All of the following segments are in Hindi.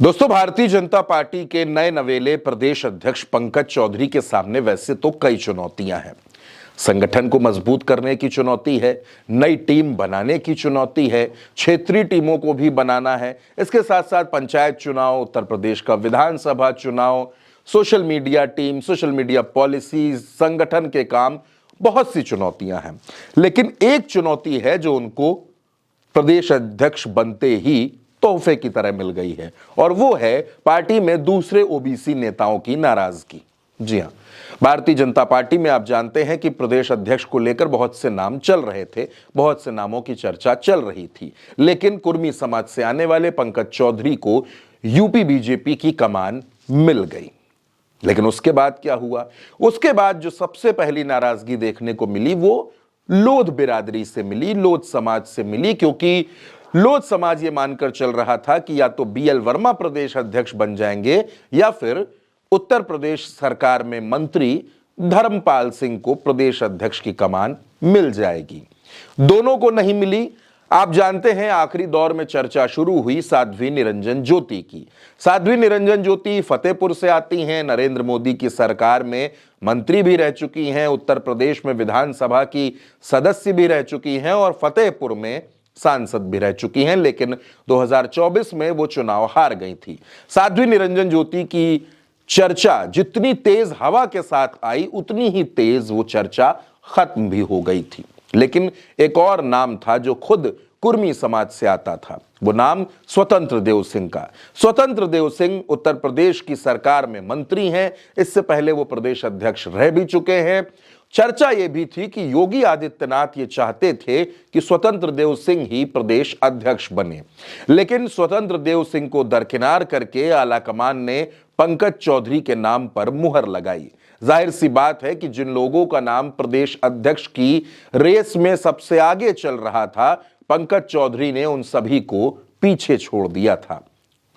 दोस्तों, भारतीय जनता पार्टी के नए नवेले प्रदेश अध्यक्ष पंकज चौधरी के सामने वैसे तो कई चुनौतियां हैं। संगठन को मजबूत करने की चुनौती है, नई टीम बनाने की चुनौती है, क्षेत्रीय टीमों को भी बनाना है। इसके साथ साथ पंचायत चुनाव, उत्तर प्रदेश का विधानसभा चुनाव, social media team, social media policy, संगठन के काम, बहुत सी चुनौतियां हैं। लेकिन एक चुनौती है जो उनको प्रदेश अध्यक्ष बनते ही तोहफे की तरह मिल गई है, और वो है पार्टी में दूसरे ओबीसी नेताओं की नाराजगी। जी हां, भारतीय जनता पार्टी में आप जानते हैं कि प्रदेश अध्यक्ष को लेकर बहुत से नाम चल रहे थे, बहुत से नामों की चर्चा चल रही थी। लेकिन कुर्मी समाज से आने वाले पंकज चौधरी को यूपी बीजेपी की कमान मिल गई। लेकिन उसके बाद क्या हुआ? उसके बाद जो सबसे पहली नाराजगी देखने को मिली वो लोध बिरादरी से मिली, लोध समाज से मिली, क्योंकि लोध समाज ये मानकर चल रहा था कि या तो बीएल वर्मा प्रदेश अध्यक्ष बन जाएंगे या फिर उत्तर प्रदेश सरकार में मंत्री धर्मपाल सिंह को प्रदेश अध्यक्ष की कमान मिल जाएगी। दोनों को नहीं मिली। आप जानते हैं, आखिरी दौर में चर्चा शुरू हुई साध्वी निरंजन ज्योति की। साध्वी निरंजन ज्योति फतेहपुर से आती हैं, नरेंद्र मोदी की सरकार में मंत्री भी रह चुकी हैं, उत्तर प्रदेश में विधानसभा की सदस्य भी रह चुकी हैं और फतेहपुर में सांसद भी रह चुकी हैं। लेकिन 2024 में वो चुनाव हार गई थी। साध्वी निरंजन ज्योति की चर्चा जितनी तेज हवा के साथ आई, उतनी ही तेज वो चर्चा खत्म भी हो गई थी। लेकिन एक और नाम था जो खुद कुर्मी समाज से आता था, वो नाम स्वतंत्र देव सिंह का। स्वतंत्र देव सिंह उत्तर प्रदेश की सरकार में मंत्री हैं, इससे पहले वो प्रदेश अध्यक्ष रह भी चुके हैं। चर्चा ये भी थी कि योगी आदित्यनाथ ये चाहते थे कि स्वतंत्र देव सिंह ही प्रदेश अध्यक्ष बने, लेकिन स्वतंत्र देव सिंह को दरकिनार करके आलाकमान ने पंकज चौधरी के नाम पर मुहर लगाई। जाहिर सी बात है कि जिन लोगों का नाम प्रदेश अध्यक्ष की रेस में सबसे आगे चल रहा था, पंकज चौधरी ने उन सभी को पीछे छोड़ दिया था।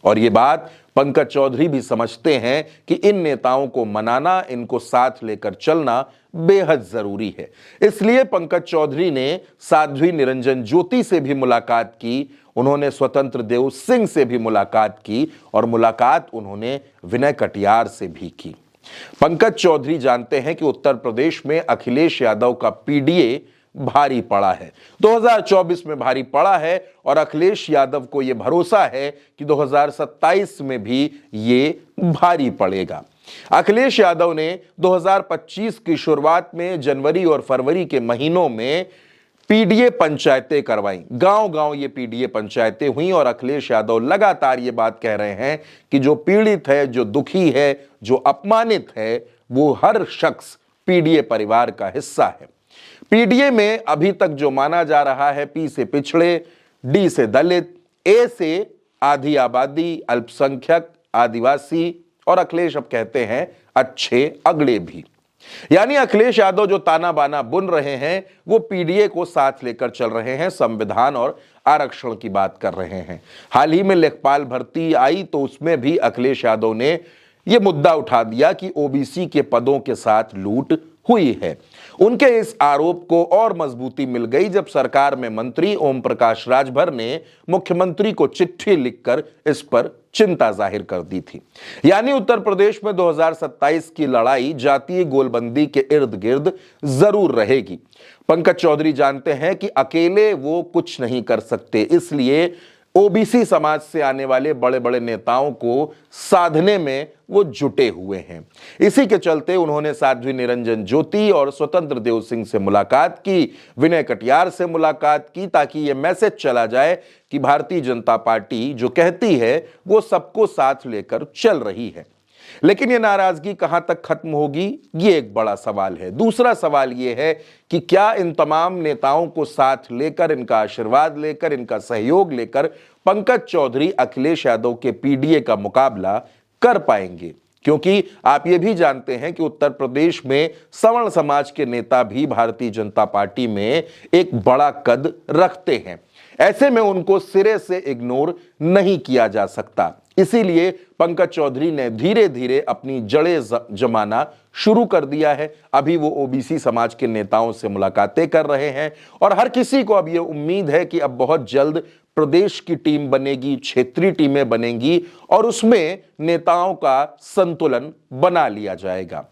और ये बात पंकज चौधरी भी समझते हैं कि इन नेताओं को मनाना, इनको साथ लेकर चलना बेहद जरूरी है। इसलिए पंकज चौधरी ने साध्वी निरंजन ज्योति से भी मुलाकात की, उन्होंने स्वतंत्र देव सिंह से भी मुलाकात की और मुलाकात उन्होंने विनय कटियार से भी की। पंकज चौधरी जानते हैं कि उत्तर प्रदेश में अखिलेश यादव का पीडीए भारी पड़ा है, 2024 में भारी पड़ा है और अखिलेश यादव को यह भरोसा है कि 2027 में भी ये भारी पड़ेगा। अखिलेश यादव ने 2025 की शुरुआत में जनवरी और फरवरी के महीनों में पीडीए पंचायतें करवाई, गांव-गांव ये पीडीए पंचायतें हुई और अखिलेश यादव लगातार ये बात कह रहे हैं कि जो पीड़ित है, जो दुखी है, जो अपमानित है, वो हर शख्स पीडीए परिवार का हिस्सा है। पीडीए में अभी तक जो माना जा रहा है, पी से पिछड़े, डी से दलित, ए से आधी आबादी, अल्पसंख्यक, आदिवासी और अखिलेश अब कहते हैं अच्छे अगड़े भी। यानी अखिलेश यादव जो ताना बाना बुन रहे हैं, वो पीडीए को साथ लेकर चल रहे हैं, संविधान और आरक्षण की बात कर रहे हैं। हाल ही में लेखपाल भर्ती आई तो उसमें भी अखिलेश यादव ने यह मुद्दा उठा दिया कि ओबीसी के पदों के साथ लूट हुई है। उनके इस आरोप को और मजबूती मिल गई जब सरकार में मंत्री ओम प्रकाश राजभर ने मुख्यमंत्री को चिट्ठी लिखकर इस पर चिंता जाहिर कर दी थी। यानी उत्तर प्रदेश में 2027 की लड़ाई जातीय गोलबंदी के इर्द गिर्द जरूर रहेगी। पंकज चौधरी जानते हैं कि अकेले वो कुछ नहीं कर सकते, इसलिए ओबीसी समाज से आने वाले बड़े बड़े नेताओं को साधने में वो जुटे हुए हैं। इसी के चलते उन्होंने साध्वी निरंजन ज्योति और स्वतंत्र देव सिंह से मुलाकात की, विनय कटियार से मुलाकात की, ताकि ये मैसेज चला जाए कि भारतीय जनता पार्टी जो कहती है वो सबको साथ लेकर चल रही है। लेकिन ये नाराजगी कहां तक खत्म होगी, ये एक बड़ा सवाल है। दूसरा सवाल ये है कि क्या इन तमाम नेताओं को साथ लेकर, इनका आशीर्वाद लेकर, इनका सहयोग लेकर पंकज चौधरी अखिलेश यादव के पीडीए का मुकाबला कर पाएंगे? क्योंकि आप ये भी जानते हैं कि उत्तर प्रदेश में सवर्ण समाज के नेता भी भारतीय जनता पार्टी में एक बड़ा कद रखते हैं। ऐसे में उनको सिरे से इग्नोर नहीं किया जा सकता। इसीलिए पंकज चौधरी ने धीरे धीरे अपनी जड़ें जमाना शुरू कर दिया है। अभी वो ओबीसी समाज के नेताओं से मुलाकातें कर रहे हैं और हर किसी को अब ये उम्मीद है कि अब बहुत जल्द प्रदेश की टीम बनेगी, क्षेत्रीय टीमें बनेंगी और उसमें नेताओं का संतुलन बना लिया जाएगा।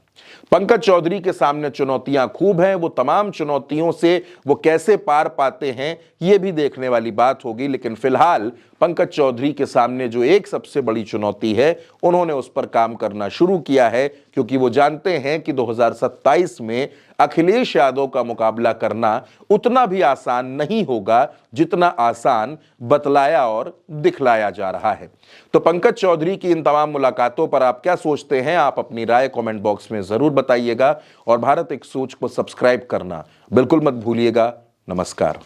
पंकज चौधरी के सामने चुनौतियां खूब हैं, वो तमाम चुनौतियों से वो कैसे पार पाते हैं ये भी देखने वाली बात होगी। लेकिन फिलहाल पंकज चौधरी के सामने जो एक सबसे बड़ी चुनौती है, उन्होंने उस पर काम करना शुरू किया है, क्योंकि वो जानते हैं कि 2027 में अखिलेश यादव का मुकाबला करना उतना भी आसान नहीं होगा जितना आसान बतलाया और दिखलाया जा रहा है। तो पंकज चौधरी की इन तमाम मुलाकातों पर आप क्या सोचते हैं? आप अपनी राय कमेंट बॉक्स में जरूर बताइएगा और भारत एक सोच को सब्सक्राइब करना बिल्कुल मत भूलिएगा। नमस्कार।